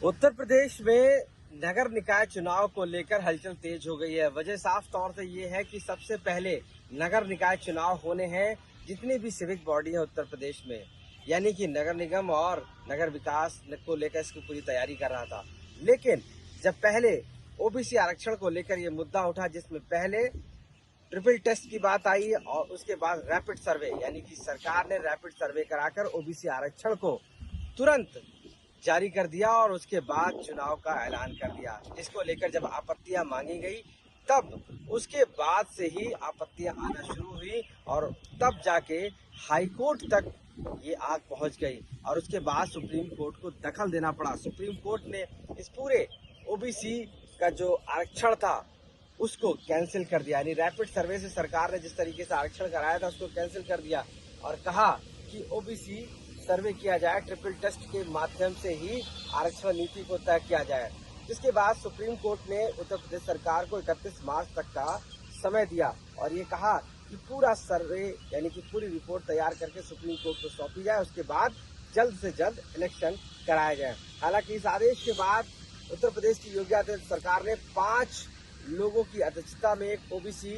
उत्तर प्रदेश में नगर निकाय चुनाव को लेकर हलचल तेज हो गई है। वजह साफ तौर से ये है कि सबसे पहले नगर निकाय चुनाव होने हैं जितनी भी सिविक बॉडी है उत्तर प्रदेश में, यानी कि नगर निगम और नगर विकास को लेकर इसकी पूरी तैयारी कर रहा था। लेकिन जब पहले ओबीसी आरक्षण को लेकर ये मुद्दा उठा, जिसमें पहले ट्रिपल टेस्ट की बात आई और उसके बाद रैपिड सर्वे, यानी कि सरकार ने रैपिड सर्वे कराकर ओबीसी आरक्षण को तुरंत जारी कर दिया और उसके बाद चुनाव का ऐलान कर दिया। इसको लेकर जब आपत्तियां मांगी गई तब उसके बाद से ही आपत्तियां आना शुरू हुई और तब जाके हाई कोर्ट तक ये आग पहुंच गई और उसके बाद सुप्रीम कोर्ट को दखल देना पड़ा। सुप्रीम कोर्ट ने इस पूरे ओबीसी का जो आरक्षण था उसको कैंसिल कर दिया, यानी रैपिड सर्वे से सरकार ने जिस तरीके से आरक्षण कराया था उसको कैंसिल कर दिया और कहा कि ओबीसी सर्वे किया जाए, ट्रिपल टेस्ट के माध्यम से ही आरक्षण नीति को तय किया जाए। जिसके बाद सुप्रीम कोर्ट ने उत्तर प्रदेश सरकार को 31 मार्च तक का समय दिया और ये कहा कि पूरा सर्वे यानी कि पूरी रिपोर्ट तैयार करके सुप्रीम कोर्ट को सौंपी जाए, उसके बाद जल्द से जल्द इलेक्शन कराया जाए। हालांकि इस आदेश के बाद उत्तर प्रदेश की योगी आदित्यनाथ सरकार ने 5 लोगों की अध्यक्षता में एक ओबीसी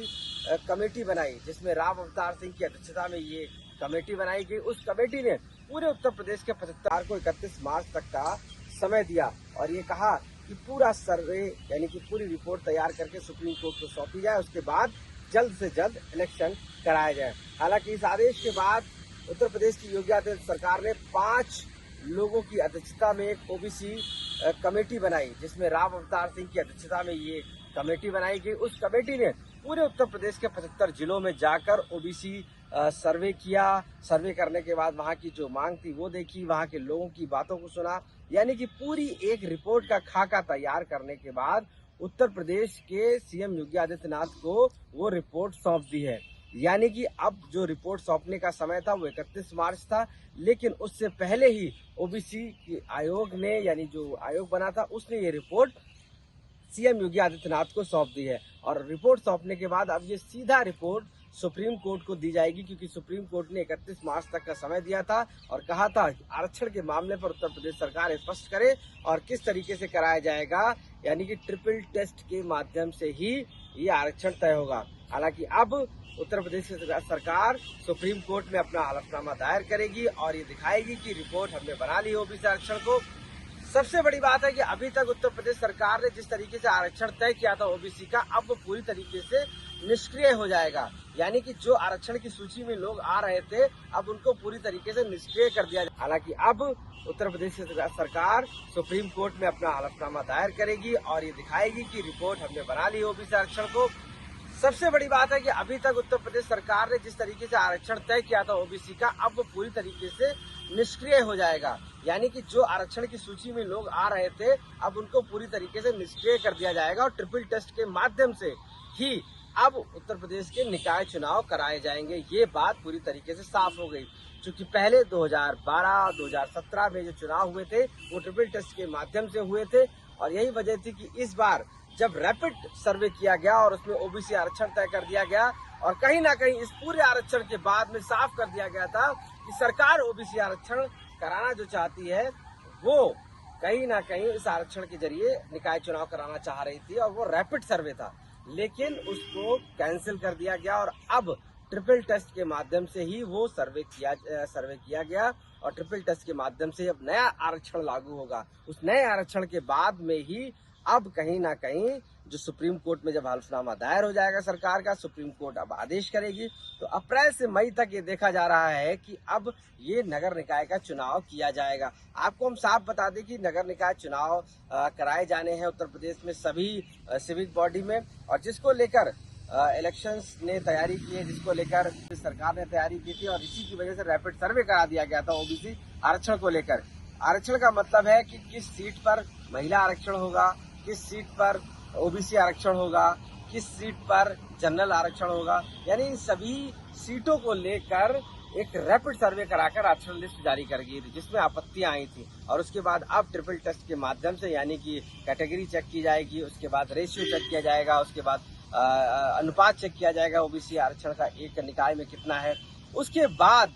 कमेटी बनाई, जिसमें राम अवतार सिंह की अध्यक्षता में ये कमेटी बनाई गई। उस कमेटी ने पूरे उत्तर प्रदेश के 75 को 31 मार्च तक का समय दिया और ये कहा कि पूरा सर्वे यानी कि पूरी रिपोर्ट तैयार करके सुप्रीम कोर्ट को सौंपी जाए, उसके बाद जल्द से जल्द इलेक्शन कराया जाए। हालांकि इस आदेश के बाद उत्तर प्रदेश की योगी आदित्यनाथ सरकार ने 5 लोगों की अध्यक्षता में एक ओबीसी कमेटी बनाई, जिसमें राम अवतार सिंह की अध्यक्षता में ये कमेटी बनाई गई। उस कमेटी ने पूरे उत्तर प्रदेश के 75 जिलों में जाकर ओबीसी सर्वे किया। सर्वे करने के बाद वहां की जो मांग थी वो देखी, वहां के लोगों की बातों को सुना, यानी कि पूरी एक रिपोर्ट का खाका तैयार करने के बाद उत्तर प्रदेश के सीएम योगी आदित्यनाथ को वो रिपोर्ट सौंप दी है। यानी कि अब जो रिपोर्ट सौंपने का समय था वो 31 मार्च था, लेकिन उससे पहले ही ओबीसी आयोग ने, यानी जो आयोग बना था, उसने ये रिपोर्ट सीएम योगी आदित्यनाथ को सौंप दी है और रिपोर्ट सौंपने के बाद अब ये सीधा रिपोर्ट सुप्रीम कोर्ट को दी जाएगी, क्योंकि सुप्रीम कोर्ट ने 31 मार्च तक का समय दिया था और कहा था आरक्षण के मामले पर उत्तर प्रदेश सरकार स्पष्ट करे और किस तरीके से कराया जाएगा, यानी कि ट्रिपल टेस्ट के माध्यम से ही ये आरक्षण तय होगा। हालांकि अब उत्तर प्रदेश की सरकार सुप्रीम कोर्ट में अपना हलफनामा दायर करेगी और ये दिखाएगी कि रिपोर्ट हमने बना ली ओबीसी आरक्षण को। सबसे बड़ी बात है कि अभी तक उत्तर प्रदेश सरकार ने जिस तरीके से आरक्षण तय किया था ओबीसी का, अब वो पूरी तरीके से निष्क्रिय हो जाएगा, यानी कि जो आरक्षण की सूची में लोग आ रहे थे अब उनको पूरी तरीके से निष्क्रिय कर दिया। हालांकि अब उत्तर प्रदेश की सरकार सुप्रीम कोर्ट में अपना हलफनामा दायर करेगी और ये दिखाएगी कि रिपोर्ट हमने बना ली ओबीसी आरक्षण को। सबसे बड़ी बात है कि अभी तक उत्तर प्रदेश सरकार ने जिस तरीके से आरक्षण तय किया था ओबीसी का, अब वो पूरी तरीके से निष्क्रिय हो जाएगा, यानी कि जो आरक्षण की सूची में लोग आ रहे थे अब उनको पूरी तरीके से निष्क्रिय कर दिया जाएगा और ट्रिपल टेस्ट के माध्यम से ही अब उत्तर प्रदेश के निकाय चुनाव कराए जाएंगे। ये बात पूरी तरीके से साफ हो गई, क्योंकि पहले 2012, 2017 में जो चुनाव हुए थे वो ट्रिपल टेस्ट के माध्यम से हुए थे और यही वजह थी कि इस बार जब रैपिड सर्वे किया गया और उसमें ओबीसी आरक्षण तय कर दिया गया और कहीं ना कहीं इस पूरे आरक्षण के बाद में साफ कर दिया गया था कि सरकार ओबीसी आरक्षण कराना जो चाहती है वो कहीं ना कहीं इस आरक्षण के जरिए निकाय चुनाव कराना चाह रही थी और वो रैपिड सर्वे था, लेकिन उसको कैंसिल कर दिया गया और अब ट्रिपल टेस्ट के माध्यम से ही वो सर्वे किया गया और ट्रिपल टेस्ट के माध्यम से अब नया आरक्षण लागू होगा। उस नए आरक्षण के बाद में ही अब कहीं ना कहीं जो सुप्रीम कोर्ट में जब हलफनामा दायर हो जाएगा सरकार का, सुप्रीम कोर्ट अब आदेश करेगी, तो अप्रैल से मई तक ये देखा जा रहा है कि अब ये नगर निकाय का चुनाव किया जाएगा। आपको हम साफ बता दें कि नगर निकाय चुनाव कराए जाने हैं उत्तर प्रदेश में सभी सिविक बॉडी में, और जिसको लेकर इलेक्शंस ने तैयारी की है, जिसको लेकर सरकार ने तैयारी की थी और इसी की वजह से रैपिड सर्वे करा दिया गया था ओबीसी आरक्षण को लेकर। आरक्षण का मतलब है कि किस सीट पर महिला आरक्षण होगा, किस सीट पर ओबीसी आरक्षण होगा, किस सीट पर जनरल आरक्षण होगा, यानी इन सभी सीटों को लेकर एक रैपिड सर्वे कराकर आरक्षण लिस्ट जारी कर गई थी, जिसमें आपत्तियां आई थी और उसके बाद अब ट्रिपल टेस्ट के माध्यम से, यानी कि कैटेगरी चेक की जाएगी, उसके बाद रेशियो चेक किया जाएगा, उसके बाद अनुपात चेक किया जाएगा ओबीसी आरक्षण का एक निकाय में कितना है, उसके बाद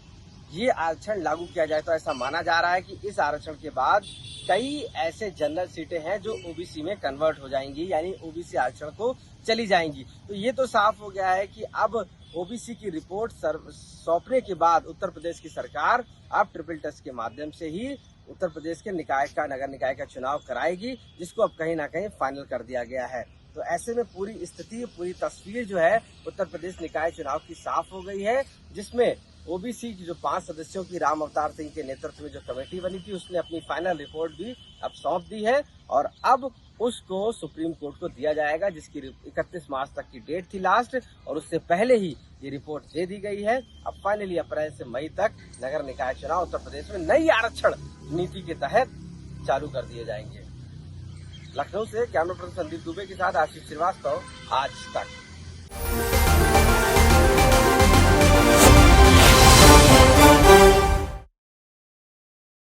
ये आरक्षण लागू किया जाए। तो ऐसा माना जा रहा है कि इस आरक्षण के बाद कई ऐसे जनरल सीटें हैं जो ओबीसी में कन्वर्ट हो जाएंगी, यानी ओबीसी आरक्षण को चली जाएंगी। तो ये तो साफ हो गया है कि अब ओबीसी की रिपोर्ट सौंपने के बाद उत्तर प्रदेश की सरकार अब ट्रिपल टेस्ट के माध्यम से ही उत्तर प्रदेश के नगर निकाय का चुनाव कराएगी, जिसको अब कहीं ना कहीं फाइनल कर दिया गया है। तो ऐसे में पूरी स्थिति, पूरी तस्वीर जो है उत्तर प्रदेश निकाय चुनाव की साफ हो गई है, जिसमें ओबीसी की जो 5 सदस्यों की राम अवतार सिंह के नेतृत्व में जो कमेटी बनी थी, उसने अपनी फाइनल रिपोर्ट भी अब सौंप दी है और अब उसको सुप्रीम कोर्ट को दिया जाएगा, जिसकी 31 मार्च तक की डेट थी लास्ट, और उससे पहले ही ये रिपोर्ट दे दी गई है। अब फाइनली अप्रैल से मई तक नगर निकाय चुनाव उत्तर प्रदेश में नई आरक्षण नीति के तहत चालू कर दिए जाएंगे। लखनऊ से कैमरा पर्सन संदीप दुबे के साथ आशीष श्रीवास्तव, आज तक।